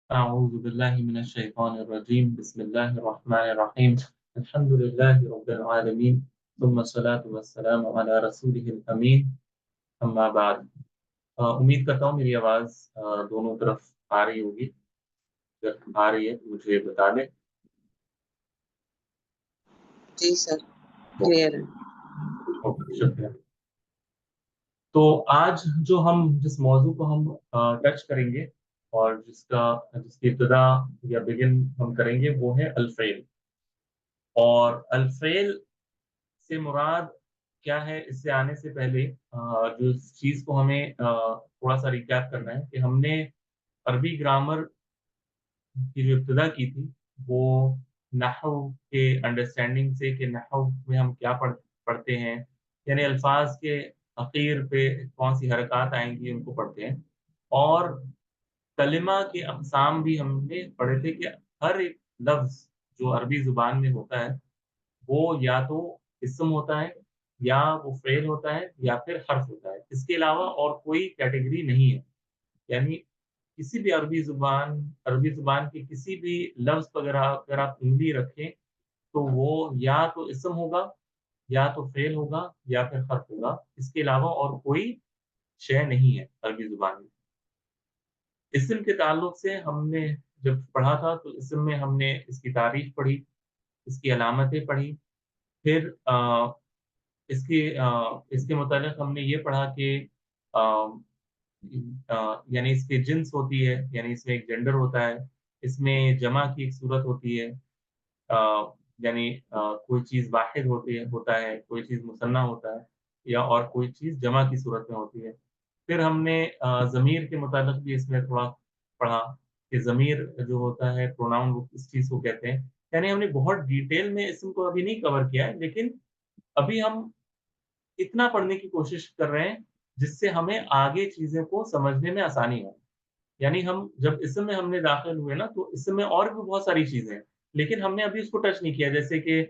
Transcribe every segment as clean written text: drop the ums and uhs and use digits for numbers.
أعوذ بالله من الشيطان الرجيم بسم الله الرحمن الرحيم الحمد لله رب العالمين ثم الصلاة والسلام على رسوله الأمين أما بعد امید کرتا ہوں میری آواز دونوں طرف آ رہی ہوگی. اگر آ رہی ہے تو مجھے بتا دیں. جی سر کلیئر ہے. اوکے، شکریہ. تو آج جس موضوع کو ہم ٹچ کریں گے اور جس کی ابتدا یا بگن ہم کریں گے وہ ہے الفعل. اور الفعل سے مراد کیا ہے، اس سے آنے سے پہلے جو اس چیز کو ہمیں تھوڑا سا ریکیپ کرنا ہے کہ ہم نے عربی گرامر کی جو ابتدا کی تھی وہ نحو کے انڈرسٹینڈنگ سے کہ نحو میں ہم کیا پڑھتے ہیں، یعنی الفاظ کے اخیر پہ کون سی حرکات آئیں گی ان کو پڑھتے ہیں. اور کلمہ کے اقسام بھی ہم نے پڑھے تھے کہ ہر ایک لفظ جو عربی زبان میں ہوتا ہے وہ یا تو اسم ہوتا ہے یا وہ فعل ہوتا ہے یا پھر حرف ہوتا ہے. اس کے علاوہ اور کوئی کیٹیگری نہیں ہے. یعنی کسی بھی عربی زبان کے کسی بھی لفظ پر اگر آپ انگلی رکھیں تو وہ یا تو اسم ہوگا یا تو فعل ہوگا یا پھر حرف ہوگا. اس کے علاوہ اور کوئی شے نہیں ہے عربی زبان میں. اسم کے تعلق سے ہم نے جب پڑھا تھا تو اسم میں ہم نے اس کی تعریف پڑھی، اس کی علامتیں پڑھی. پھر اس کے متعلق ہم نے یہ پڑھا کہ یعنی اس کی جنس ہوتی ہے، یعنی اس میں ایک جینڈر ہوتا ہے، اس میں جمع کی ایک صورت ہوتی ہے، یعنی کوئی چیز واحد ہوتا ہے، کوئی چیز مثنیٰ ہوتا ہے، یا اور کوئی چیز جمع کی صورت میں ہوتی ہے. پھر ہم نے ضمیر کے متعلق بھی اس میں تھوڑا پڑھا کہ ضمیر جو ہوتا ہے پروناؤن اس چیز کو کہتے ہیں. یعنی ہم نے بہت ڈیٹیل میں اسم کو ابھی نہیں کور کیا ہے، لیکن ابھی ہم اتنا پڑھنے کی کوشش کر رہے ہیں جس سے ہمیں آگے چیزیں کو سمجھنے میں آسانی ہو. یعنی ہم جب اسم میں ہم نے داخل ہوئے نا تو اسم میں اور بھی بہت ساری چیزیں ہیں، لیکن ہم نے ابھی اس کو ٹچ نہیں کیا. جیسے کہ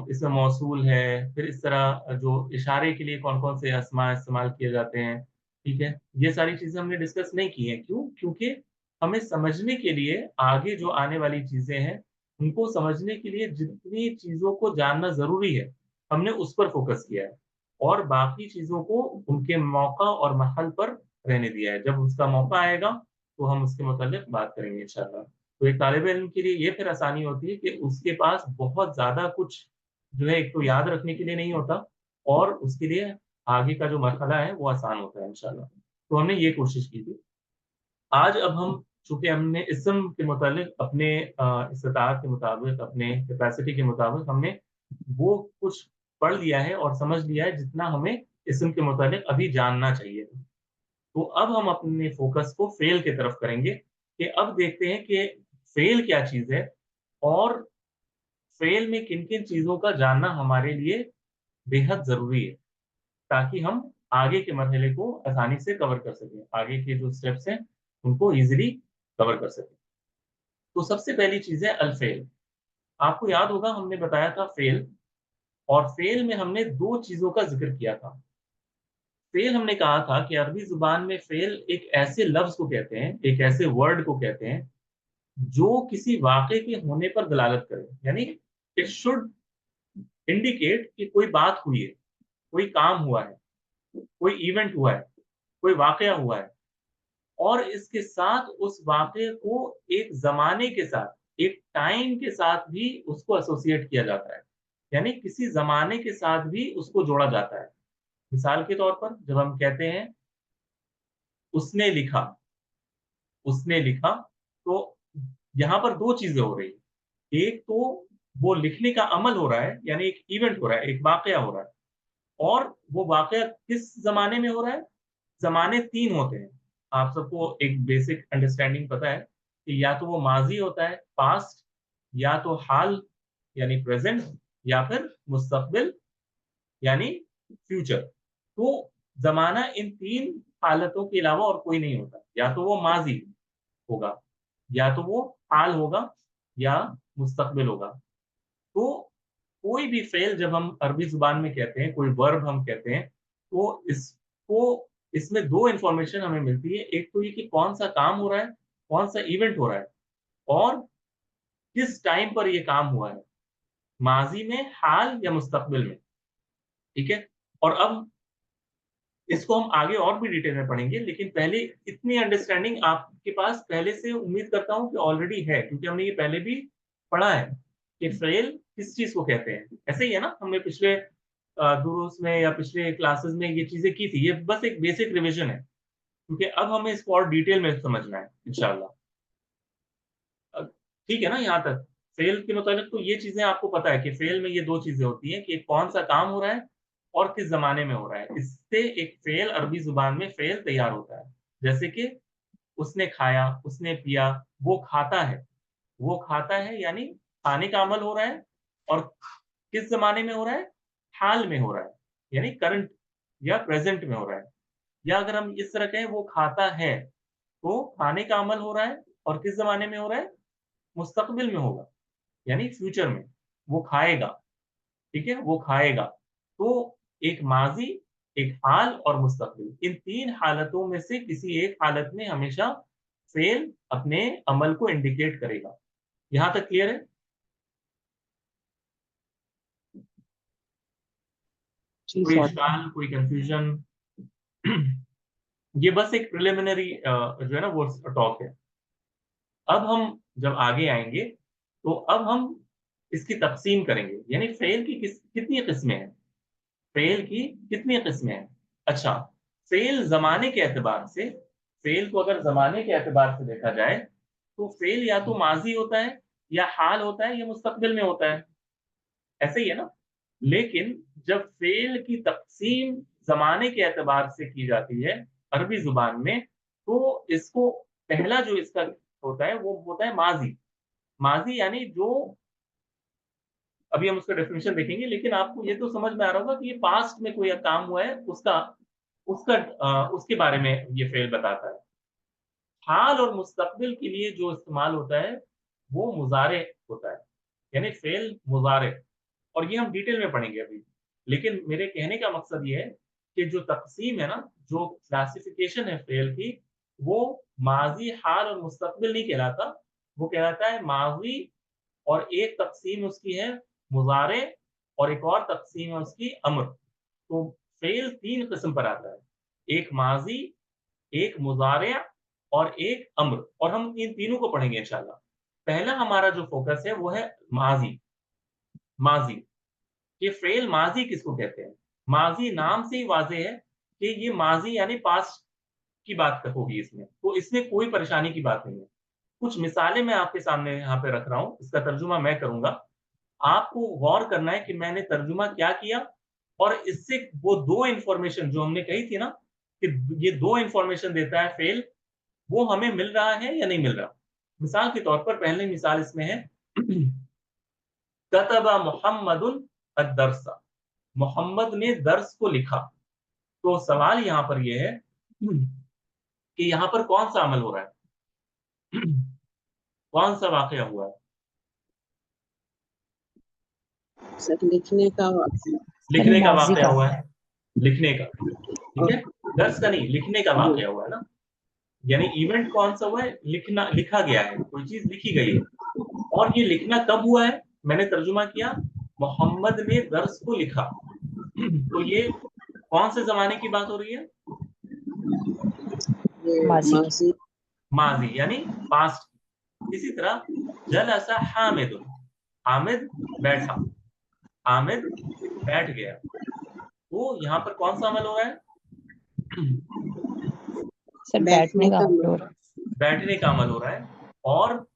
اس میں موصول ہے، پھر اس طرح جو اشارے کے لیے کون کون سے اسماء استعمال کیے جاتے ہیں. ٹھیک ہے، یہ ساری چیزیں ہم نے ڈسکس نہیں کی ہیں. کیونکہ ہمیں سمجھنے کے لیے آگے جو آنے والی چیزیں ہیں ان کو سمجھنے کے لیے جتنی چیزوں کو جاننا ضروری ہے ہم نے اس پر فوکس کیا ہے، اور باقی چیزوں کو ان کے موقع اور محل پر رہنے دیا ہے. جب اس کا موقع آئے گا تو ہم اس کے متعلق بات کریں گے انشاءاللہ. تو ایک طالب علم کے لیے یہ پھر آسانی ہوتی ہے کہ اس کے پاس بہت زیادہ کچھ جو ہے ایک تو یاد رکھنے کے لیے نہیں ہوتا، اور اس کے لیے آگے کا جو مرحلہ ہے وہ آسان ہوتا ہے انشاءاللہ. تو ہم نے یہ کوشش کی تھی. آج اب چونکہ ہم نے اسم کے متعلق اپنے استطاعت کے مطابق، اپنے کیپیسٹی کے مطابق ہم نے وہ کچھ پڑھ لیا ہے اور سمجھ لیا ہے جتنا ہمیں اسم کے متعلق ابھی جاننا چاہیے. تو اب ہم اپنے فوکس کو فعل کی طرف کریں گے کہ اب دیکھتے ہیں کہ فعل کیا چیز ہے اور فعل میں کن کن چیزوں کا جاننا ہمارے لیے بے حد ضروری ہے، تاکہ ہم آگے کے مرحلے کو آسانی سے کور کر سکیں، آگے کے جو سٹیپس ہیں ان کو ایزیلی کور کر سکیں. تو سب سے پہلی چیز ہے الفعل. آپ کو یاد ہوگا ہم نے بتایا تھا فعل، اور فعل میں ہم نے دو چیزوں کا ذکر کیا تھا. فعل ہم نے کہا تھا کہ عربی زبان میں فعل ایک ایسے لفظ کو کہتے ہیں، ایک ایسے ورڈ کو کہتے ہیں جو کسی واقعے کے ہونے پر دلالت کرے. یعنی اٹ شوڈ انڈیکیٹ کہ کوئی بات ہوئی ہے، کوئی کام ہوا ہے، کوئی ایونٹ ہوا ہے، کوئی واقعہ ہوا ہے، اور اس کے ساتھ اس واقعے کو ایک زمانے کے ساتھ، ایک ٹائم کے ساتھ بھی اس کو ایسوسیٹ کیا جاتا ہے. یعنی کسی زمانے کے ساتھ بھی اس کو جوڑا جاتا ہے. مثال کے طور پر جب ہم کہتے ہیں اس نے لکھا، اس نے لکھا، تو یہاں پر دو چیزیں ہو رہی ہیں. ایک تو وہ لکھنے کا عمل ہو رہا ہے، یعنی ایک ایونٹ ہو رہا ہے، ایک واقعہ ہو رہا ہے. اور وہ واقعہ کس زمانے میں ہو رہا ہے؟ زمانے تین ہوتے ہیں. آپ سب کو ایک بیسک انڈرسٹینڈنگ پتا ہے کہ یا تو وہ ماضی ہوتا ہے پاسٹ، یا تو حال یعنی پریزنٹ، یا پھر مستقبل یعنی فیوچر. تو زمانہ ان تین حالتوں کے علاوہ اور کوئی نہیں ہوتا. یا تو وہ ماضی ہوگا، یا تو وہ حال ہوگا، یا مستقبل ہوگا. تو کوئی بھی فعل جب ہم عربی زبان میں کہتے ہیں، کوئی ورب ہم کہتے ہیں، تو کو اس میں دو انفارمیشن ہمیں ملتی ہے. ایک تو یہ کہ کون سا کام ہو رہا ہے، कौन सा इवेंट हो रहा है और किस टाइम पर ये काम हुआ है, माजी में, हाल या मुस्तकबिल में। ठीक है, और अब इसको हम आगे और भी डिटेल में पढ़ेंगे, लेकिन पहले इतनी अंडरस्टैंडिंग आपके पास पहले से उम्मीद करता हूं कि ऑलरेडी है, क्योंकि हमने ये पहले भी पढ़ा है कि फेल किस चीज को कहते हैं। ऐसे ही है ना, हमने पिछले दुरूस में या पिछले क्लासेस में ये चीजें की थी। ये बस एक बेसिक रिवीजन है, क्योंकि अब हमें इसको और डिटेल में समझना है इंशाल्लाह। ठीक है ना, यहाँ तक फेल के मुताबिक तो ये चीजें आपको पता है कि फेल में ये दो चीजें होती हैं कि कौन सा काम हो रहा है और किस जमाने में हो रहा है। इससे एक फेल, अरबी जुबान में फेल तैयार होता है। जैसे कि उसने खाया, उसने पिया, वो खाता है। वो खाता है यानी खाने का अमल हो रहा है, और किस जमाने में हो रहा है, हाल में हो रहा है, यानी करंट या प्रेजेंट में हो रहा है। या अगर हम इस तरह कहें वो खाता है, तो खाने का अमल हो रहा है और किस जमाने में हो रहा है, मुस्तकबिल में होगा, यानी फ्यूचर में वो खाएगा। ठीक है, वो खाएगा। तो एक माजी, एक हाल और मुस्तकबिल, इन तीन हालतों में से किसी एक हालत में हमेशा फेल अपने अमल को इंडिकेट करेगा। यहां तक क्लियर है? जी कोई सर। इश्काल, कोई कंफ्यूजन? ये बस एक प्रिलिमिनरी जो है ना वो टॉक है। अब हम जब आगे आएंगे तो अब हम इसकी तकसीम करेंगे, यानी फेल की कितनी किस्में हैं, फेल की कितनी किस्में हैं। अच्छा, फेल जमाने के एतबार से, फेल को अगर जमाने के एतबार से देखा जाए तो फेल या तो माजी होता है, या हाल होता है, या मुस्तकबिल में होता है। ऐसे ही है ना। लेकिन जब फेल की तकसीम जमाने के एतबार से की जाती है अरबी जुबान में, तो इसको पहला जो इसका होता है वो होता है माजी। माजी यानी जो, अभी हम उसका डेफिनेशन देखेंगे, लेकिन आपको ये तो समझ में आ रहा होगा कि ये पास्ट में कोई काम हुआ है, उसका उसका उसके बारे में ये फेल बताता है। हाल और मुस्तकबिल के लिए जो इस्तेमाल होता है वो मुजारे होता है, यानी फेल मुजारे। और ये हम डिटेल में पढ़ेंगे अभी। लेकिन मेरे कहने का मकसद ये है कि जो तकसीम है ना, जो क्लासिफिकेशन है फेल की, वो माजी, हाल और मुस्तकबिल नहीं कहलाता। वो कहलाता है माजी, और एक तकसीम उसकी है मुजारे, और एक और तकसीम है उसकी अम्र। तो फेल तीन किस्म पर आता है, एक माजी, एक मुजारे और एक अम्र, और हम इन तीनों को पढ़ेंगे इंशाल्लाह। पहला हमारा जो फोकस है वो है माजी। माजी, ये फेल माजी किसको कहते हैं? माजी नाम से ही वाजे है कि ये माजी यानी पास्ट की बात होगी इसमें, तो इसमें कोई परेशानी की बात नहीं है। कुछ मिसालें मैं आपके सामने यहाँ पे रख रहा हूँ, इसका तर्जुमा मैं करूंगा। आपको गौर करना है कि मैंने तर्जुमा क्या किया, और इससे वो दो इंफॉर्मेशन जो हमने कही थी ना कि ये दो इंफॉर्मेशन देता है फेल, वो हमें मिल रहा है या नहीं मिल रहा। मिसाल के तौर पर पहली मिसाल इसमें है कतबा मोहम्मदुन अद-दर्सा, मोहम्मद ने दर्स को लिखा। तो सवाल यहाँ पर यह है कि यहाँ पर कौन सा अमल हो रहा है, कौन सा वाकया हुआ है? सर लिखने का अरे लिखने का माजी वाकया का। हुआ है, लिखने का। ठीक है, दर्स का नहीं, लिखने का जी। वाकया हुआ है ना। यानी इवेंट कौन सा हुआ है, लिखना, लिखा गया है, कोई चीज लिखी गई है। और ये लिखना कब हुआ है? मैंने तर्जुमा किया, मोहम्मद ने दर्स को लिखा। तो ये कौन से जमाने की बात हो रही है? ये माजी की। माजी। माजी यानी पास्ट। इसी तरह जलसा हामिदुन, हामिद बैठा, हामिद बैठ गया। तो यहाँ पर कौन सा अमल हो रहा है? सर बैठने बैठने का का अमल हो रहा बैठने का अमल हो रहा है। और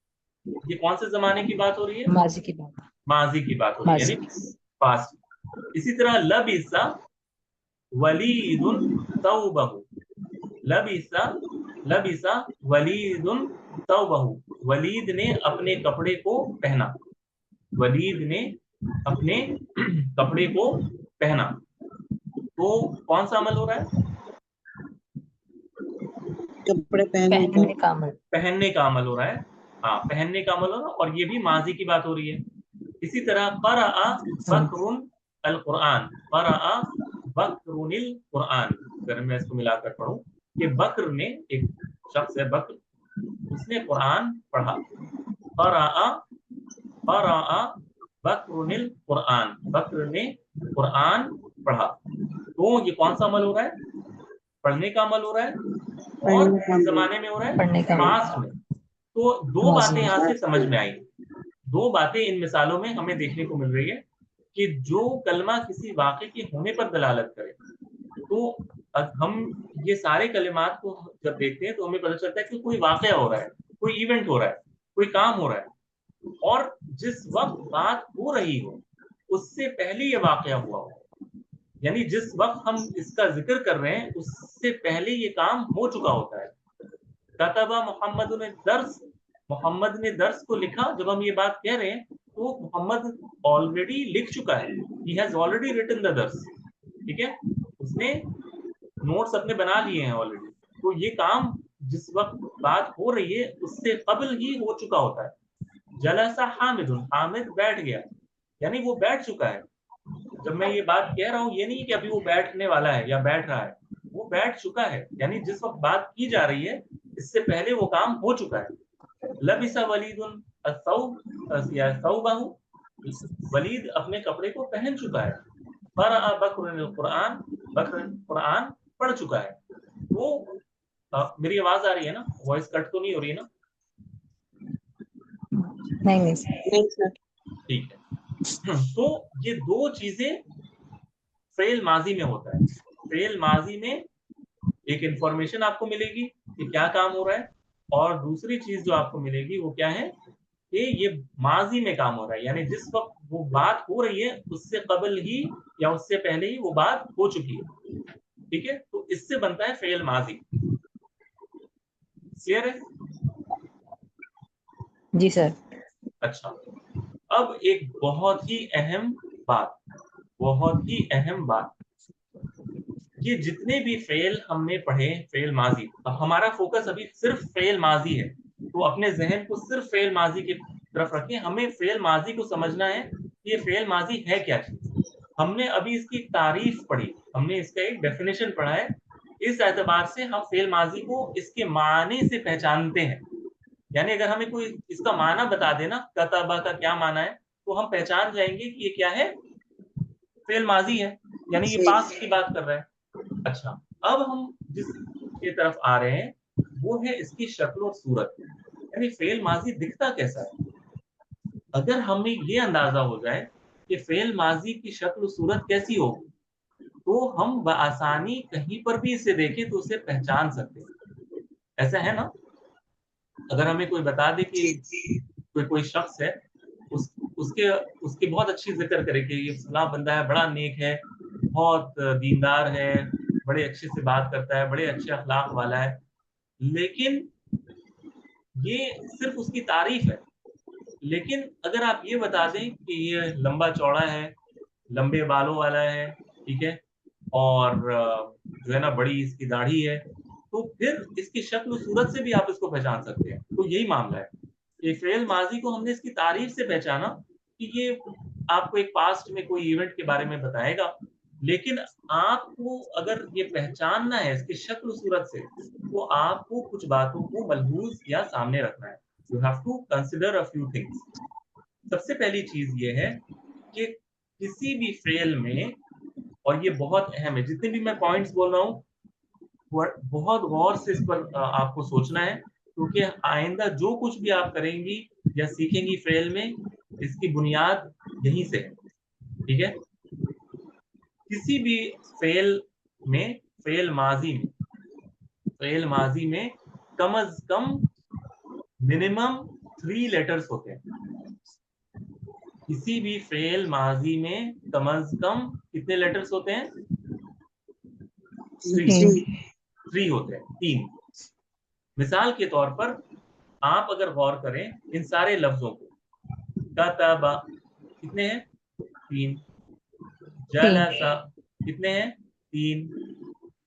ये कौन से जमाने की बात हो रही है, है? माजी की बात। माजी की बात हो रही है, माजी यानी पास्ट। इसी तरह लबिसा वलीदुन तौबहु, लबिसा, लबिसा वलीदुन तौबहु, वलीद ने अपने कपड़े को पहना, वलीद ने अपने कपड़े को पहना। तो कौन सा अमल हो रहा है? कपड़े पहनने का। पहनने का अमल। पहनने का अमल हो रहा है। हाँ, पहनने का अमल हो रहा है, और ये भी माजी की बात हो रही है। इसी तरह क़रअ बकरुन अल कुरान, क़रअ बकरुनिल कुरान, अगर मैं इसको मिलाकर पढ़ूं कि बकर ने, एक शख्स है बकर, उसने कुरान पढ़ा। क़रअ बकरुनिल कुरान, बकर ने कुरान पढ़ा। तो ये कौन सा अमल हो रहा है? पढ़ने का अमल हो रहा है। और पढ़ने का किस जमाने में हो रहा है? पढ़ने का पास्ट में। तो दो माजी बातें में। यहाँ से समझ में आई, दो बातें इन मिसालों में हमें देखने को मिल रही है कि जो कलमा किसी वाक़े के होने पर दलालत करे, तो हम ये सारे कलिमात को जब देखते हैं तो हमें पता चलता है कि कोई वाक़या हो रहा है, कोई इवेंट हो रहा है, कोई काम हो रहा है, और जिस वक्त बात हो रही हो उससे पहले ये वाक़या हुआ हो, यानी जिस वक्त हम इसका जिक्र कर रहे हैं उससे पहले ये काम हो चुका होता है। कतबा मोहम्मद ने दर्स, मोहम्मद ने दर्स को लिखा। जब हम ये बात कह रहे हैं तो मोहम्मद ऑलरेडी लिख चुका है, he has already written the others, ठीक है, उसने नोट्स अपने बना लिए हैं ऑलरेडी। तो ये काम जिस वक्त बात हो रही है उससे कबल ही हो चुका होता है। जलसा हामिदुन, हामिद बैठ गया, यानी वो बैठ चुका है। जब मैं ये बात कह रहा हूँ ये नहीं कि अभी वो बैठने वाला है या बैठ रहा है, वो बैठ चुका है, यानी जिस वक्त बात की जा रही है इससे पहले वो काम हो चुका है। लबिसा वलीदुन अस्सौब या सौबहु, वलीद अपने कपड़े को पहन चुका है। क़रअ बकरुल कुरान, बकर कुरान पढ़ चुका है। तो मेरी आवाज आ रही है ना? वॉइस कट तो नहीं हो रही है ना? नहीं नहीं सर। ठीक है। तो ये दो चीजें फेल माजी में होता है। फेल माजी में एक इंफॉर्मेशन आपको मिलेगी कि क्या काम हो रहा है, और दूसरी चीज जो आपको मिलेगी वो क्या है कि ये माजी में काम हो रहा है, यानी जिस वक्त वो बात हो रही है उससे कबल ही या उससे पहले ही वो बात हो चुकी है, ठीक है। तो इससे बनता है फेल माजी। क्लियर है? जी सर। अच्छा, अब एक बहुत ही अहम बात, बहुत ही अहम बात, ये जितने भी फेल हमने पढ़े फेल माजी, अब हमारा फोकस अभी सिर्फ फेल माजी है, तो अपने जहन को सिर्फ फेल माजी की तरफ रखें। हमें फेल माजी को समझना है कि ये फेल माजी है क्या चीज। हमने अभी इसकी तारीफ पढ़ी, हमने इसका एक डेफिनेशन पढ़ा है। इस एतबार से हम फेल माजी को इसके माने से पहचानते हैं, यानी अगर हमें कोई इसका माना बता देना कतबा का क्या माना है तो हम पहचान जाएंगे कि ये क्या है, फेल माजी है, यानी ये पास्ट की बात कर रहा है। अच्छा, अब हम जिस की तरफ आ रहे हैं वो है इसकी शक्ल और सूरत, यानी फेल माजी दिखता कैसा है। अगर हमें ये अंदाजा हो जाए कि फेल माजी की शक्ल और सूरत कैसी होगी तो हम बआसानी कहीं पर भी इसे देखें तो उसे पहचान सकते हैं। ऐसा है ना? अगर हमें कोई बता दे कि कोई शख्स है, उसके उसके बहुत अच्छी जिक्र करे कि ये फलां बंदा है, बड़ा नेक है, बहुत दीनदार है, बड़े अच्छे से बात करता है, बड़े अच्छे अखलाक वाला है, लेकिन ये सिर्फ उसकी तारीफ है। लेकिन अगर आप ये बता दें कि ये लंबा चौड़ा है, लंबे बालों वाला है, ठीक है, और जो है ना बड़ी इसकी दाढ़ी है, तो फिर इसकी शक्ल सूरत से भी आप इसको पहचान सकते हैं। तो यही मामला है कि फेल माजी को हमने इसकी तारीफ से पहचाना कि ये आपको एक पास्ट में कोई इवेंट के बारे में बताएगा, लेकिन आपको अगर ये पहचानना है इसकी शक्ल सूरत से तो आपको कुछ बातों को मलहूज या सामने रखना है। You have to consider a few things. सबसे पहली चीज ये है कि किसी भी फेल में, और ये बहुत अहम है, जितने भी मैं पॉइंट्स बोल रहा हूँ बहुत गौर से इस पर आपको सोचना है, क्योंकि आइंदा जो कुछ भी आप करेंगी या सीखेंगी फेल में, इसकी बुनियाद यहीं से है, ठीक है। किसी भी फेल में, फेल माजी में कम अज कम मिनिमम 3 लेटर्स होते हैं। किसी भी फेल माजी में कम अज कम कितने लेटर्स होते हैं? 3 होते हैं, 3। मिसाल के तौर पर आप अगर गौर करें इन सारे लफ्जों को, कतबा कितने हैं? 3। जलसा कितने हैं? 3।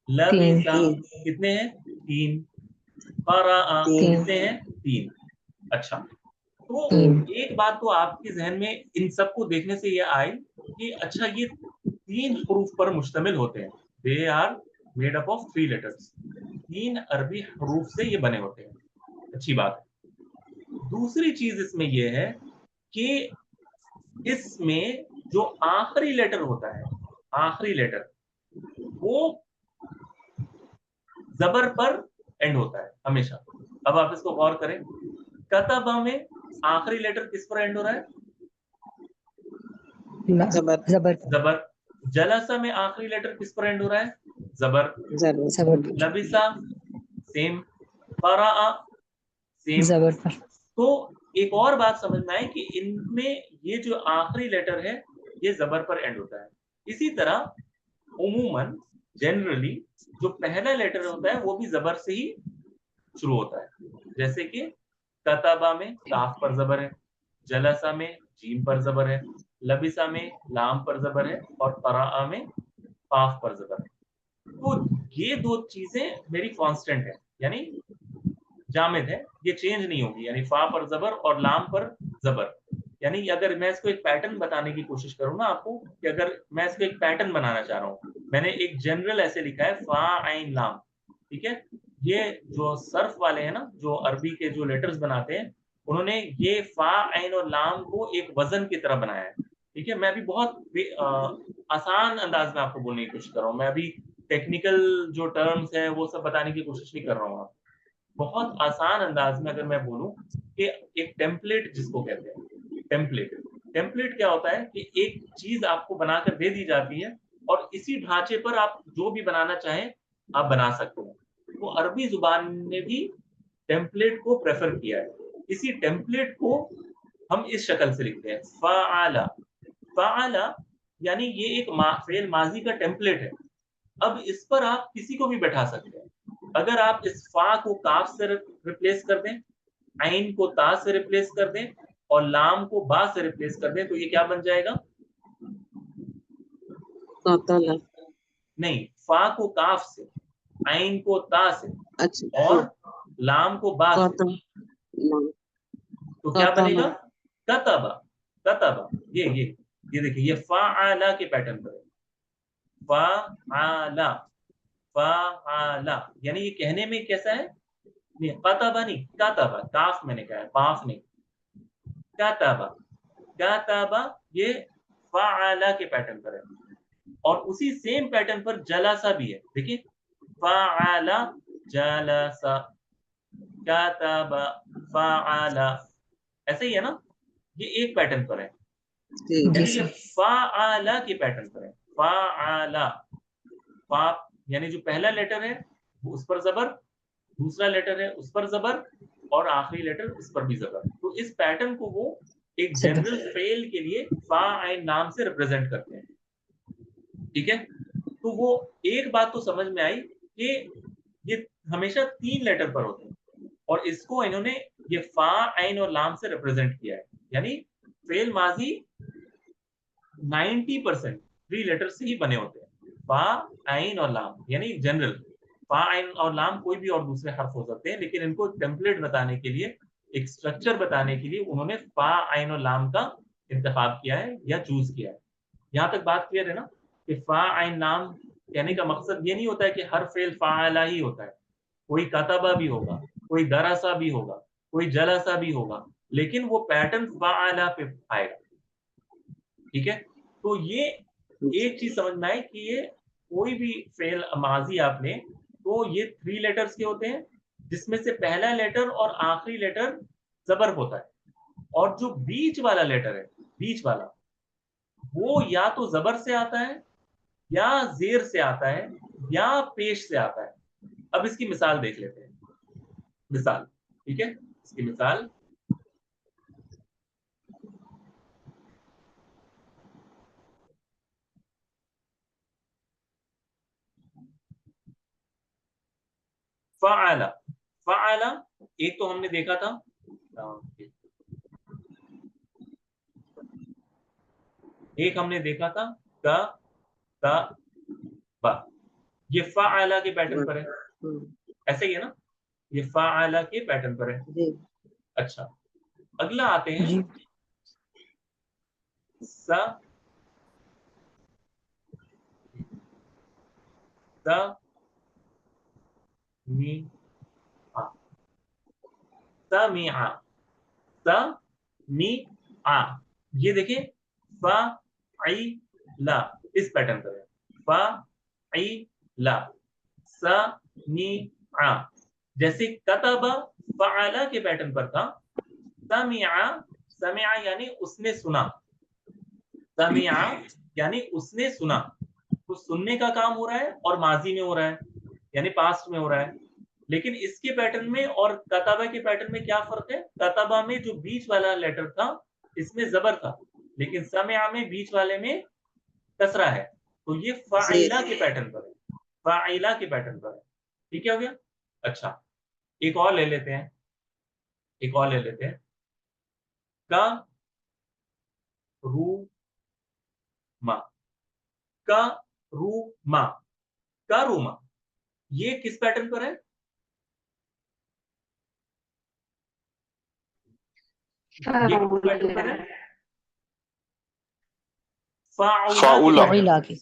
लबिसा कितने हैं? 3। क़रअ कितने हैं? 3। अच्छा, तो एक बात तो आपके जहन में इन सबको देखने से ये आई कि अच्छा ये 3 हरूफ पर मुश्तमिल होते हैं, they are made up of 3 letters. 3 अरबी हरूफ से ये बने होते हैं। अच्छी बात है। दूसरी चीज इसमें यह है कि इसमें जो आखिरी लेटर होता है, आखिरी लेटर वो जबर पर एंड होता है हमेशा। अब आप इसको गौर करें, कतबा में आखिरी लेटर किस पर एंड हो रहा है? जबर जबर जबर। जलसा में आखिरी लेटर किस पर एंड हो रहा है? जबर। जबर जबर लबिसा सेम, क़राअ सेम। जबर पर तो एक और बात समझ में आई कि इनमें ये जो आखिरी लेटर है ये जबर पर एंड होता है। इसी तरह उमूमन जनरली जो पहला लेटर होता है वो भी जबर से ही शुरू होता है, जैसे कि कतबा में काफ पर जबर है, जलसा में जीम पर जबर है, लबिसा में लाम पर जबर है और क़राअ में काफ पर जबर है। तो ये दो चीजें मेरी कांस्टेंट है, यानी जामिद है, ये चेंज नहीं होगी, यानी फा पर जबर और लाम पर जबर। यानी अगर मैं इसको एक पैटर्न बताने की कोशिश करूँ ना आपको, कि अगर मैं इसको एक पैटर्न बनाना चाह रहा हूँ, मैंने एक जनरल ऐसे लिखा है फा आइन लाम, ठीक है। ये जो सर्फ वाले हैं ना, जो अरबी के जो लेटर्स बनाते हैं, उन्होंने ये फा आइन और लाम को एक वजन की तरह बनाया है, ठीक है। मैं अभी बहुत आसान अंदाज में आपको बोलने की कोशिश कर रहा हूँ, मैं अभी टेक्निकल जो टर्म्स है वो सब बताने की कोशिश नहीं कर रहा हूँ। बहुत आसान अंदाज में अगर मैं बोलूं कि एक टेम्पलेट जिसको कहते हैं, टेम्पलेट, टेम्पलेट क्या होता है कि एक चीज आपको बनाकर दे दी जाती है और इसी ढांचे पर आप जो भी बनाना चाहें आप बना सकते हो। तो अरबी जुबान ने भी टेम्पलेट को प्रेफर किया है। इसी टेम्पलेट को हम इस शक्ल से लिखते हैं, फ़अला। फ़अला यानी ये एक फेल माजी का टेम्पलेट है। अब इस पर आप किसी को भी बैठा सकते हैं। अगर आप इस फा को काफ से रिप्लेस कर दें, आइन को ता से रिप्लेस कर दें और लाम को बा से रिप्लेस कर दें, तो ये क्या बन जाएगा? कौतला। नहीं, फा को काफ से, आइन को ता से अच्छा और लाम को बा से, कौतल तो क्या कौतला। बनेगा? कतबा। कतबा। ये देखिए, ये फ़अला के पैटर्न पर है। फ़अला, फ़अला, यानी ये कहने में कैसा है? नहीं, कतबा नहीं, कतबा, काफ मैंने कहा है, काफ नहीं। कतबा, कतबा, ये फ़अला के पैटर्न पर है। और उसी सेम पैटर्न पर जलसा भी है, देखिए, फ़अला जलसा, कतबा फ़अला, ऐसे ही है ना। ये एक पैटर्न पर है, जी जी यानी ये सर फ़अला के पैटर्न पर है। फ़अला, फा यानी जो पहला लेटर है वो उस पर जबर, दूसरा लेटर है उस पर जबर और आखिरी लेटर उस पर भी जबर। तो इस पैटर्न को वो एक सर जनरल फेल के लिए फा आइन नाम से रिप्रेजेंट करते हैं, ठीक है। तो वो एक बात तो समझ में आई कि ये हमेशा 3 लेटर पर होते हैं और इसको इन्होंने ये फा आइन और लाम से रिप्रेजेंट किया है, यानी फेल माजी 90% 3 लेटर से ही बने होते हैं, फा आइन और लाम, यानी जनरल फा आइन और लाम कोई भी और दूसरे हर्फ हो सकते हैं, लेकिन इनको टेम्पलेट बताने के लिए, एक स्ट्रक्चर बताने के लिए उन्होंने फा आइन और लाम का इंतखाब किया है या चूज किया है। यहाँ तक बात क्लियर है ना, कि फा आइन लाम कहने का मकसद ये नहीं होता है कि हर फेल फाला ही होता है, कोई कतबा भी होगा, कोई दरसा भी होगा, कोई जलसा भी होगा, लेकिन वो पैटर्न फाला पे आएगा, ठीक है। तो ये एक चीज समझ में आए कि ये कोई भी फेल माजी आपने, तो ये 3 लेटर्स के होते हैं, जिसमें से पहला लेटर और आखिरी लेटर जबर होता है, और जो बीच वाला लेटर है, बीच वाला, वो या तो जबर से आता है या जेर से आता है या पेश से आता है। अब इसकी मिसाल देख लेते हैं, मिसाल, ठीक है, इसकी मिसाल, फ़अला। फ़अला एक तो हमने देखा था, एक हमने देखा था का, ता, बा, ये फ़अला के पैटर्न पर है, ऐसे ही है ना, ये फ़अला के पैटर्न पर है। जी अच्छा, अगला आते हैं जी सा, सा, मी, आ। समिआ, समिआ, ये देखिए फ़ाइला इस पैटर्न पर है, फ़ाइला, समिआ। जैसे कतबा फ़अला के पैटर्न पर था, समिआ, समिआ यानी उसने सुना, समिआ यानी उसने सुना, तो सुनने का काम हो रहा है और माजी में हो रहा है, यानी पास्ट में हो रहा है। लेकिन इसके पैटर्न में और कतबा के पैटर्न में क्या फर्क है? कतबा में जो बीच वाला लेटर था इसमें जबर था, लेकिन समिआ में बीच वाले में कसरा है, तो ये फ़ाइला के पैटर्न पर है, फ़ाइला के पैटर्न पर है। ठीक है, हो गया? अच्छा, एक और ले लेते हैं, एक और ले लेते हैं। का रू मा, का रू मा, का रूमा, ये किस पैटर्न पर है? ये किस पैटर्न पर है? फाउला के, फ़ाउला की,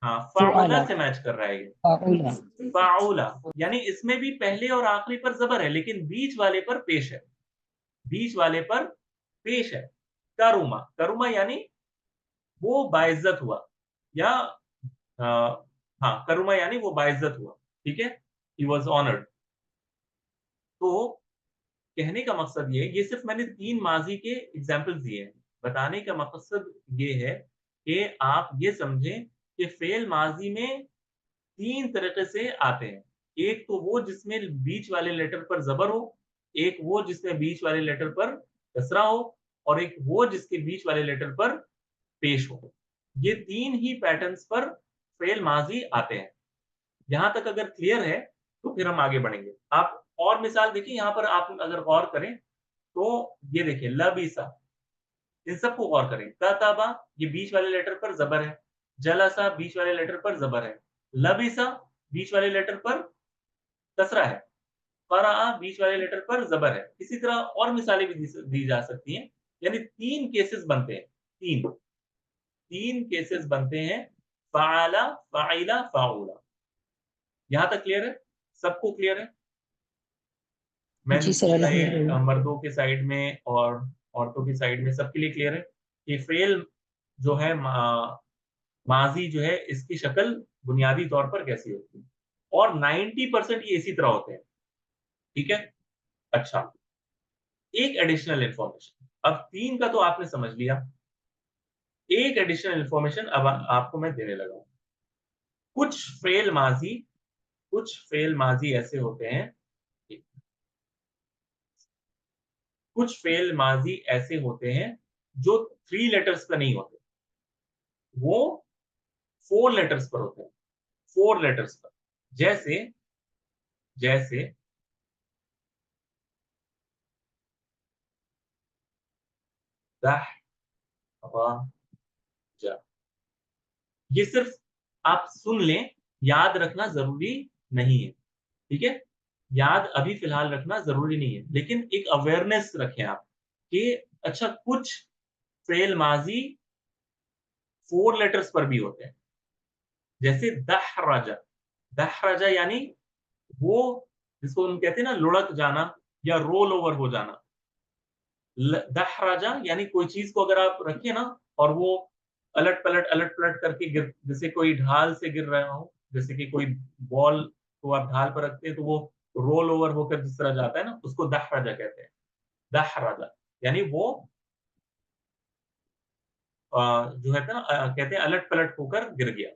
हाँ, फाउला फ़ुआला, से मैच कर रहा है ये, फ़ाउला, फाउला, यानी इसमें भी पहले और आखिरी पर जबर है, लेकिन बीच वाले पर पेश है, बीच वाले पर पेश है। करुमा, करुमा यानी वो बाइज्जत हुआ, या हाँ, करुमा यानी वो बाइज्जत हुआ, ठीक है, ही वॉज ऑनर्ड। तो कहने का मकसद ये सिर्फ मैंने 3 माजी के एग्जाम्पल्स दिए हैं। बताने का मकसद ये है कि आप ये समझें कि फेल माजी में 3 तरीके से आते हैं। एक तो वो जिसमें बीच वाले लेटर पर जबर हो, एक वो जिसमें बीच वाले लेटर पर कसरा हो, और एक वो जिसके बीच वाले लेटर पर पेश हो। ये 3 ही पैटर्न्स पर फेल माजी आते हैं। यहां तक अगर क्लियर है तो फिर हम आगे बढ़ेंगे। आप और मिसाल देखिए, यहाँ पर आप अगर गौर करें तो ये देखिए लबीसा, इन सबको गौर करें। कतबा, ये बीच वाले लेटर पर जबर है, जलसा बीच वाले लेटर पर जबर है, लबीसा बीच वाले लेटर पर कसरा है, क़रअ बीच वाले लेटर पर जबर है। इसी तरह और मिसालें भी दी जा सकती हैं। यानी 3 केसेस बनते हैं, 3 केसेस बनते हैं, फ़अला, फ़अइला, फ़अउला। यहां तक क्लियर है? सबको क्लियर है? जी मेंस सर, चाहे अल्हम्दुलिल्लाह। मर्दों के साइड में और औरतों की साइड में, सबके लिए क्लियर है कि फेल जो है माजी जो है इसकी शक्ल बुनियादी तौर पर कैसी होती है, और 90% ये इसी तरह होते हैं। ठीक है? अच्छा, एक एडिशनल इंफॉर्मेशन, अब 3 का तो आपने समझ लिया, एक एडिशनल इंफॉर्मेशन अब आपको मैं देने लगा हूं। कुछ फेल माजी, कुछ फेल माजी ऐसे होते हैं, कुछ फेल माजी ऐसे होते हैं जो 3 लेटर्स पे नहीं होते, वो 4 लेटर्स पर होते हैं, 4 लेटर्स पर। जैसे जैसे दहरजा, ये सिर्फ आप सुन लें, याद रखना जरूरी नहीं है, ठीक है? याद अभी फिलहाल रखना जरूरी नहीं है, लेकिन एक अवेयरनेस रखें आप कि अच्छा, कुछ फेल माजी 4 लेटर्स पर भी होते हैं। जैसे दहरजा, दहरजा यानी वो जिसको हम कहते हैं ना लुढ़क जाना या रोल ओवर हो जाना। दहरजा यानी कोई चीज को अगर आप रखिए ना और वो अलट पलट करके गिर, जैसे कोई ढाल से गिर रहा हो, जैसे कि कोई बॉल को आप ढाल पर रखते हैं तो वो रोल ओवर होकर जिस तरह जाता है ना, उसको दहरजा कहते हैं। दहरजा यानी वो जो है ना, कहते हैं अलट पलट होकर गिर गया।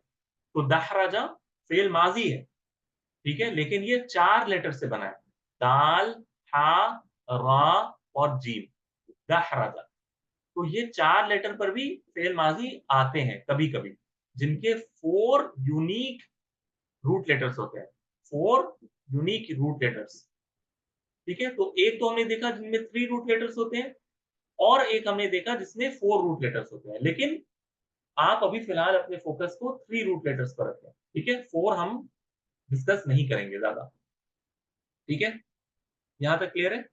तो दहरजा फेल माजी है, ठीक है, लेकिन ये 4 लेटर से बना है, दाल, हा, रा और जीम, दहरजा। तो ये 4 लेटर पर भी फेल माजी आते हैं कभी-कभी, जिनके 4 यूनिक रूट लेटर्स होते हैं, 4 यूनिक रूट लेटर्स, ठीक है? तो एक तो हमने देखा जिनमें 3 रूट लेटर्स होते हैं, और एक हमने देखा जिसमें 4 रूट लेटर्स होते हैं। लेकिन आप अभी फिलहाल अपने फोकस को 3 रूट लेटर्स पर रखें, ठीक है? 4 हम डिस्कस नहीं करेंगे ज्यादा, ठीक है? यहाँ तक क्लियर है?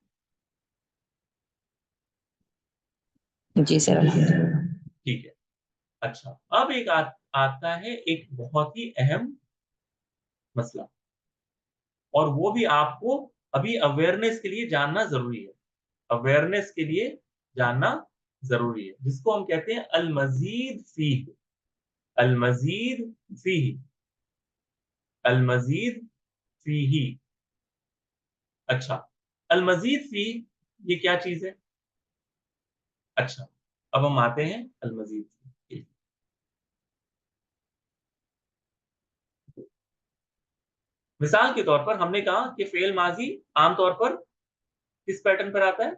जी सर, अल्हम्दुलिल्लाह। ठीक है। अच्छा, अब एक आता है एक बहुत ही अहम मसला, और वो भी आपको अभी अवेयरनेस के लिए जानना जरूरी है। اویئرنیس کے لیے جاننا ضروری ہے، جس کو ہم کہتے ہیں المزید فیہ، المزید فیہ، المزید فیہ۔ اچھا، المزید فیہ یہ کیا چیز ہے؟ اچھا، اب ہم آتے ہیں المزید فیہ۔ مثال کے طور پر ہم نے کہا کہ فعل ماضی عام طور پر کس پیٹرن پر آتا ہے،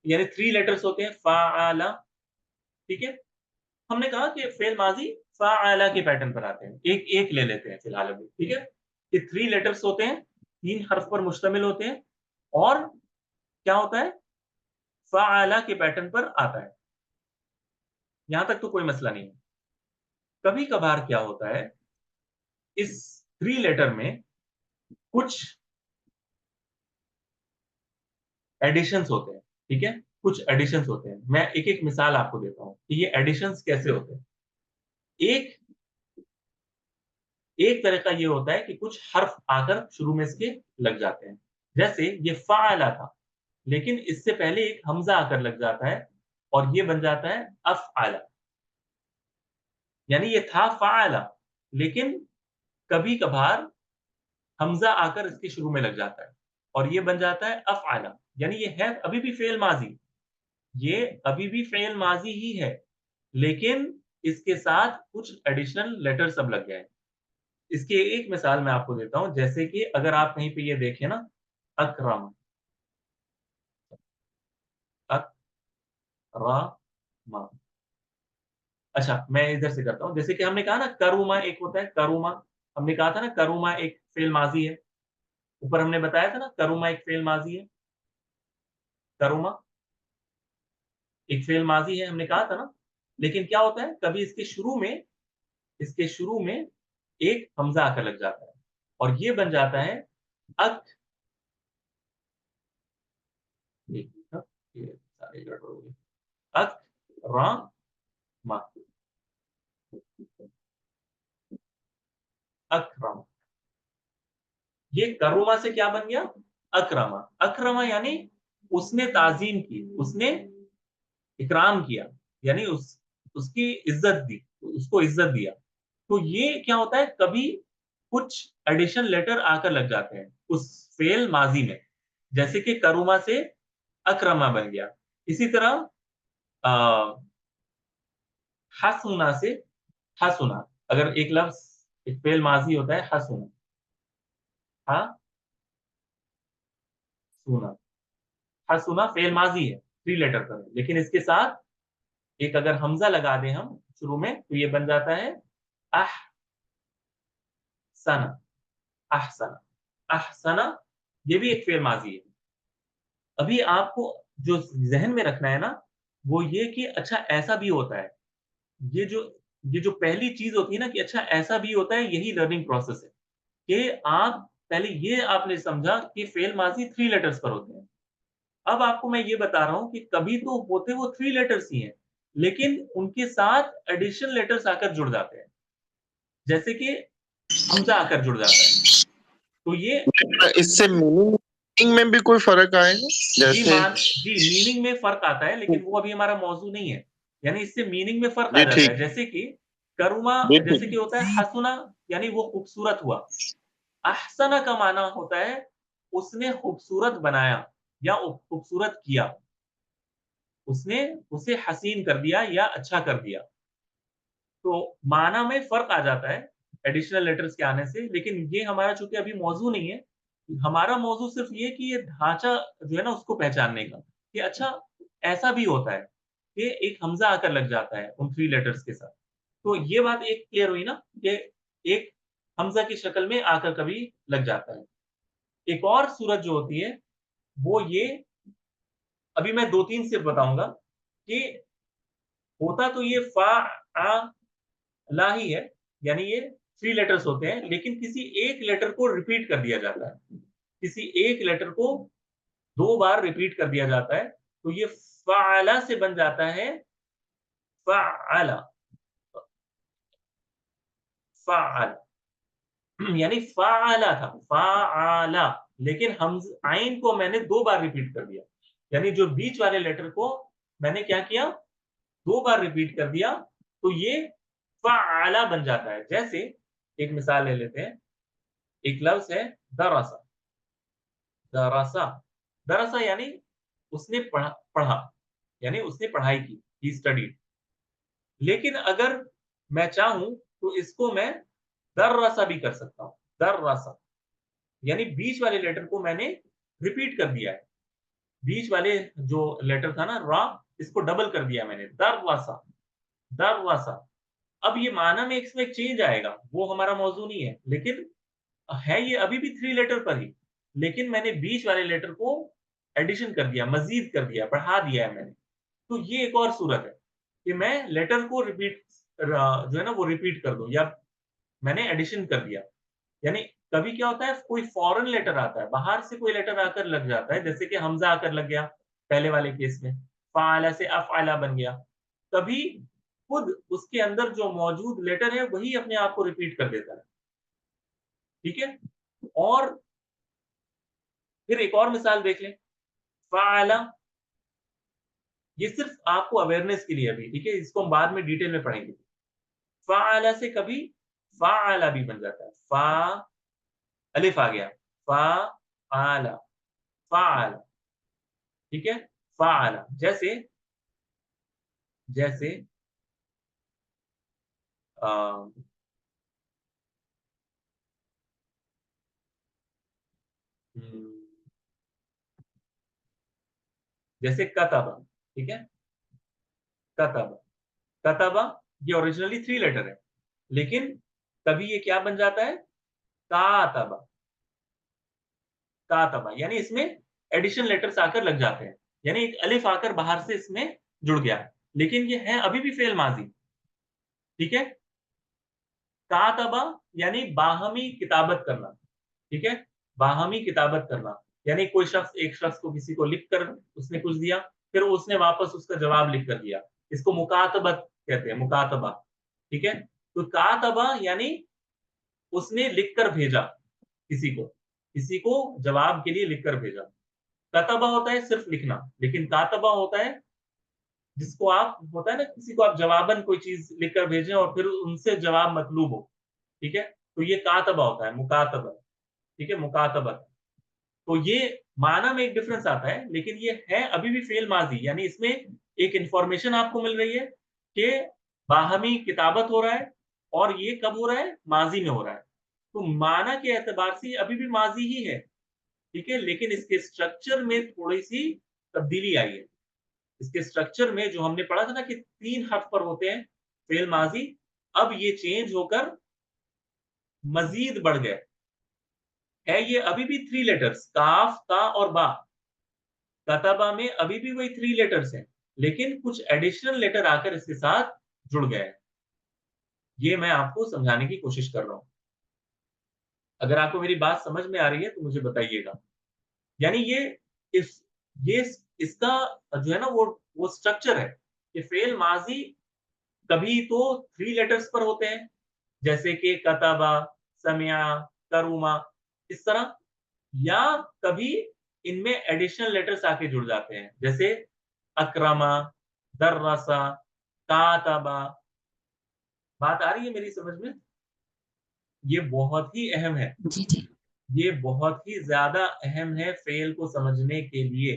یعنی 3 لیٹرز ہوتے ہیں، فعل، ٹھیک ہے؟ ہم نے کہا کہ فعل ماضی فعل کے پیٹرن پر آتے ہیں، ایک ایک لے لیتے ہیں فی الحال ابھی، ٹھیک ہے؟ یہ 3 لیٹرز ہوتے ہیں، 3 حرف پر مشتمل ہوتے ہیں، اور کیا ہوتا ہے؟ فعل کے پیٹرن پر آتا ہے۔ یہاں تک تو کوئی مسئلہ نہیں ہے۔ کبھی کبھار کیا ہوتا ہے، اس 3 لیٹر میں کچھ ایڈیشنز ہوتے ہیں، ٹھیک ہے؟ کچھ ایڈیشنز ہوتے ہیں، میں ایک ایک مثال آپ کو دیتا ہوں کہ یہ ایڈیشنز کیسے ہوتے ہیں۔ ایک طریقہ یہ ہوتا ہے کہ کچھ حرف آ کر شروع میں اس کے لگ جاتے ہیں، جیسے یہ فعل تھا، لیکن اس سے پہلے ایک حمزہ آ کر لگ جاتا ہے اور یہ بن جاتا ہے افعل، یعنی یہ تھا فعل، لیکن کبھی کبھار حمزہ آ کر اس کے شروع میں لگ جاتا ہے اور یہ بن جاتا ہے افعل، یعنی یہ ہے ابھی بھی فعل ماضی، یہ ابھی بھی فعل ماضی ہی ہے، لیکن اس کے ساتھ کچھ ایڈیشنل لیٹر سب لگ گئے ہیں۔ اس کی ایک مثال میں آپ کو دیتا ہوں، جیسے کہ اگر آپ کہیں پہ یہ دیکھیں نا، اکرم، اکرم، اچھا میں ادھر سے کرتا ہوں، جیسے کہ ہم نے کہا نا کروما ایک ہوتا ہے، کروما ہم نے کہا تھا نا کروما ایک فعل ماضی ہے، اوپر ہم نے بتایا تھا نا کروما ایک فعل ماضی ہے، کروما ایک فعل ماضی ہے ہم نے کہا تھا نا، لیکن کیا ہوتا ہے کبھی اس کے شروع میں ایک حمزہ آ کر لگ جاتا ہے اور یہ بن جاتا ہے اک، اکرم، اکرم، یہ کروما سے کیا بن گیا؟ اکرما، اکرما یعنی اس نے تعظیم کی، اس نے اکرام کیا، یعنی اس کی عزت دی، اس کو عزت دیا۔ تو یہ کیا ہوتا ہے، کبھی کچھ ایڈیشن لیٹر آ کر لگ جاتے ہیں اس فعل ماضی میں، جیسے کہ کروما سے اکرما بن گیا۔ اسی طرح حسنا سے حسنا، اگر ایک لفظ ایک فعل ماضی ہوتا ہے حسنا، ہاں سنا، حسنا فعل ماضی ہے 3 لیٹر کا، لیکن اس کے ساتھ ایک اگر حمزہ لگا دیں ہم شروع میں تو یہ بن جاتا ہے احسن، احسن، احسن، یہ بھی ایک فعل ماضی ہے۔ ابھی آپ کو جو ذہن میں رکھنا ہے نا وہ یہ کہ اچھا ایسا بھی ہوتا ہے، یہ جو پہلی چیز ہوتی ہے نا کہ اچھا ایسا بھی ہوتا ہے، یہی لرننگ پروسیس ہے کہ آپ پہلے یہ آپ نے سمجھا کہ فعل ماضی 3 لیٹرز پر ہوتے ہیں۔ اب آپ کو میں یہ بتا رہا ہوں کہ کبھی تو ہوتے وہ 3 لیٹرز ہی ہیں، لیکن ان کے ساتھ ایڈیشنل لیٹرز آ کر جڑ جاتے ہیں، جیسے کہ حمزہ آ کر جڑ جاتا ہے، تو یہ اس سے میننگ میں بھی کوئی فرق آئے گا؟ جی میننگ میں فرق آتا ہے، لیکن وہ ابھی ہمارا موضوع نہیں ہے، یعنی اس سے میننگ میں فرق آ جی جاتا ٹھیک ہے، جیسے کہ کروما، جی جیسے ٹھیک کہ ہوتا ہے حسنا یعنی وہ خوبصورت ہوا، احسنا کا معنی ہوتا ہے اس نے خوبصورت بنایا یا خوبصورت کیا، اس نے اسے حسین کر دیا یا اچھا کر دیا۔ تو معنی میں فرق آ جاتا ہے ایڈیشنل لیٹرز کے آنے سے، لیکن یہ ہمارا چونکہ ابھی موضوع نہیں ہے، ہمارا موضوع صرف یہ کہ یہ ڈھانچہ جو ہے نا اس کو پہچاننے کا کہ اچھا ایسا بھی ہوتا ہے کہ ایک حمزہ آ کر لگ جاتا ہے ان 3 لیٹرز کے ساتھ۔ تو یہ بات ایک کلیئر ہوئی نا کہ ایک حمزہ کی شکل میں آ کر کبھی لگ جاتا ہے۔ ایک اور صورت جو ہوتی ہے وہ یہ، ابھی میں 2-3 صرف بتاؤں گا کہ ہوتا تو یہ لا ہی ہے، یعنی یہ 3 لیٹرز ہوتے ہیں، لیکن کسی ایک لیٹر کو ریپیٹ کر دیا جاتا ہے، کسی ایک لیٹر کو 2 بار ریپیٹ کر دیا جاتا ہے، تو یہ فعلا سے بن جاتا ہے فعلا، فعل، یعنی فعلا تھا فعلا، لیکن عین کو میں نے 2 بار ریپیٹ کر دیا، یعنی جو بیچ والے لیٹر کو میں نے کیا کیا 2 بار ریپیٹ کر دیا تو یہ فعلا بن جاتا ہے. جیسے ایک مثال لے لیتے ہیں, ایک لفظ ہے درسا. درسا درسا یعنی اس نے پڑھا یعنی اس نے پڑھائی کی, ہی اسٹڈیڈ. لیکن اگر میں چاہوں تو اس کو میں درسا بھی کر سکتا ہوں. درسا یعنی بیچ والے لیٹر کو میں نے ریپیٹ کر دیا ہے, بیچ والے جو لیٹر تھا نا را, اس کو ڈبل کر دیا میں نے, درسا درسا. اب یہ معنی میں اس میں ایک چینج آئے گا, وہ ہمارا موضوع نہیں ہے, لیکن ہے یہ ابھی بھی 3 لیٹر پر ہی, لیکن میں نے بیچ والے لیٹر کو ایڈیشن کر دیا, مزید کر دیا, بڑھا دیا ہے میں نے. تو یہ ایک اور صورت ہے کہ میں لیٹر کو ریپیٹ جو ہے نا وہ ریپیٹ کر دوں, یا میں نے ایڈیشن کر دیا. یعنی کبھی کیا ہوتا ہے, کوئی فورن لیٹر آتا ہے, باہر سے کوئی لیٹر آ کر لگ جاتا ہے, جیسے کہ حمزہ آ کر لگ گیا پہلے والے کیس میں, فعلا سے افعلا بن گیا. کبھی خود اس کے اندر جو موجود لیٹر ہے وہی اپنے آپ کو ریپیٹ کر دیتا ہے. ٹھیک ہے, اور پھر ایک اور مثال دیکھ لیں, فعلا. یہ صرف آپ کو اویئرنیس کے لیے ابھی, ٹھیک ہے, اس کو ہم بعد میں ڈیٹیل میں پڑھیں گے. فعلا سے کبھی فعلا بھی بن جاتا ہے, فا الف آ گیا, فعلا فعلا. ٹھیک ہے, فعلا. جیسے جیسے جیسے کتبہ. ٹھیک ہے, کتبہ کتبہ یہ اوریجنلی 3 لیٹر ہے, لیکن کبھی یہ کیا بن جاتا ہے, کاتبہ کاتبہ. یعنی اس میں ایڈیشن لیٹرز آ کر لگ جاتے ہیں, یعنی ایک الف آ کر باہر سے اس میں جڑ گیا, لیکن یہ ہے ابھی بھی فعل ماضی. ٹھیک ہے, کاتبہ یعنی باہمی کتابت کرنا. ٹھیک ہے, باہمی کتابت کرنا یعنی کوئی شخص ایک شخص کو کسی کو لکھ کر اس نے کچھ دیا, پھر اس نے واپس اس کا جواب لکھ کر دیا, اس کو مکاتبت کہتے ہیں, مکاتبہ. ٹھیک ہے, تو کاتبہ یعنی اس نے لکھ کر بھیجا کسی کو جواب کے لیے لکھ کر بھیجا. کتبہ ہوتا ہے صرف لکھنا, لیکن کاتبہ ہوتا ہے جس کو آپ ہوتا ہے نا, کسی کو آپ جواباً کوئی چیز لکھ کر بھیجیں اور پھر ان سے جواب مطلوب ہو. ٹھیک ہے, تو یہ کاتبہ ہوتا ہے, مکاتبہ. ٹھیک ہے, مکاتبت. تو یہ معنی میں ایک ڈفرنس آتا ہے, لیکن یہ ہے ابھی بھی فعل ماضی. یعنی اس میں ایک انفارمیشن آپ کو مل رہی ہے کہ باہمی کتابت ہو رہا ہے, اور یہ کب ہو رہا ہے, ماضی میں ہو رہا ہے. تو معنی کے اعتبار سے ابھی بھی ماضی ہی ہے. ٹھیک ہے, لیکن اس کے سٹرکچر میں تھوڑی سی تبدیلی آئی ہے. اس کے سٹرکچر میں جو ہم نے پڑھا تھا نا کہ 3 حرف پر ہوتے ہیں فعل ماضی, اب یہ چینج ہو کر مزید بڑھ گئے. ہے یہ ابھی بھی 3 لیٹرز, کاف, تا اور با. کتبہ میں ابھی بھی وہی 3 لیٹرز ہیں, لیکن کچھ ایڈیشنل لیٹر آ کر اس کے ساتھ جڑ گئے. یہ میں آپ کو سمجھانے کی کوشش کر رہا ہوں. اگر آپ کو میری بات سمجھ میں آ رہی ہے تو مجھے بتائیے گا. یعنی یہ اس کا جو ہے نا وہ سٹرکچر ہے کہ فعل ماضی کبھی تو 3 لیٹرز پر ہوتے ہیں, جیسے کہ کتبہ, سمعا, کروما, اس طرح, یا کبھی ان میں ایڈیشنل لیٹرز آ کے جڑ جاتے ہیں, جیسے اکرما, درسا, کاتبہ. بات آ رہی ہے میری سمجھ میں؟ یہ بہت ہی اہم ہے, جی جی یہ بہت ہی زیادہ اہم ہے فعل کو سمجھنے کے لیے.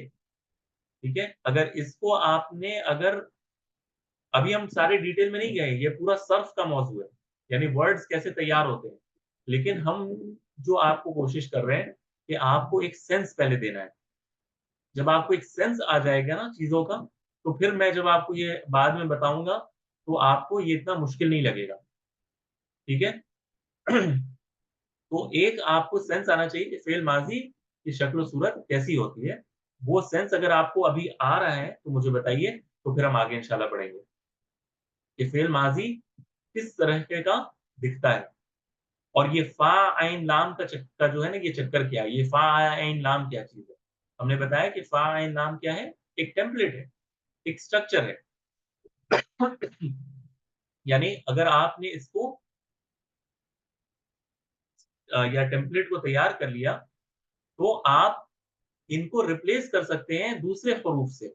ٹھیک ہے, اگر اس کو آپ نے ابھی ہم سارے ڈیٹیل میں نہیں گئے, یہ پورا صرف کا موضوع ہے, یعنی ورڈز کیسے تیار ہوتے ہیں, لیکن ہم جو آپ کو کوشش کر رہے ہیں کہ آپ کو ایک سینس پہلے دینا ہے. جب آپ کو ایک سینس آ جائے گا نا چیزوں کا, تو پھر میں جب آپ کو یہ بعد میں بتاؤں گا تو آپ کو یہ اتنا مشکل نہیں لگے گا. ٹھیک ہے, تو ایک آپ کو سینس آنا چاہیے کہ فعل ماضی کی شکل و صورت کیسی ہوتی ہے. وہ سینس اگر آپ کو ابھی آ رہا ہے تو مجھے بتائیے, تو پھر ہم آگے انشاءاللہ پڑھیں گے کہ فعل ماضی کس طرح کا دکھتا ہے. اور یہ فا عین لام کا جو ہے نا یہ چکر کیا ہے, یہ فا عین لام کیا چیز ہے. ہم نے بتایا کہ فا عین لام کیا ہے, ایک ٹیمپلیٹ ہے, ایک سٹرکچر ہے. یعنی اگر آپ نے اس کو یا ٹیمپلیٹ کو تیار کر لیا تو آپ ان کو ریپلیس کر سکتے ہیں دوسرے حروف سے.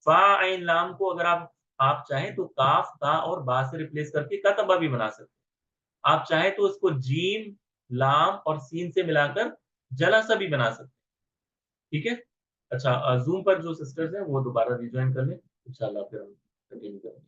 فا عین لام کو اگر آپ چاہیں تو کاف تا اور با سے ریپلیس کر کے کتبہ بھی بنا سکتے ہیں. آپ چاہیں تو اس کو جیم لام اور سین سے ملا کر جلسہ بھی بنا سکتے ہیں. ٹھیک ہے. اچھا زوم پر جو سسٹرز ہیں وہ دوبارہ ریجوائن کر لیں انشاءاللہ، پھر ہم کنٹینیو کریں گے.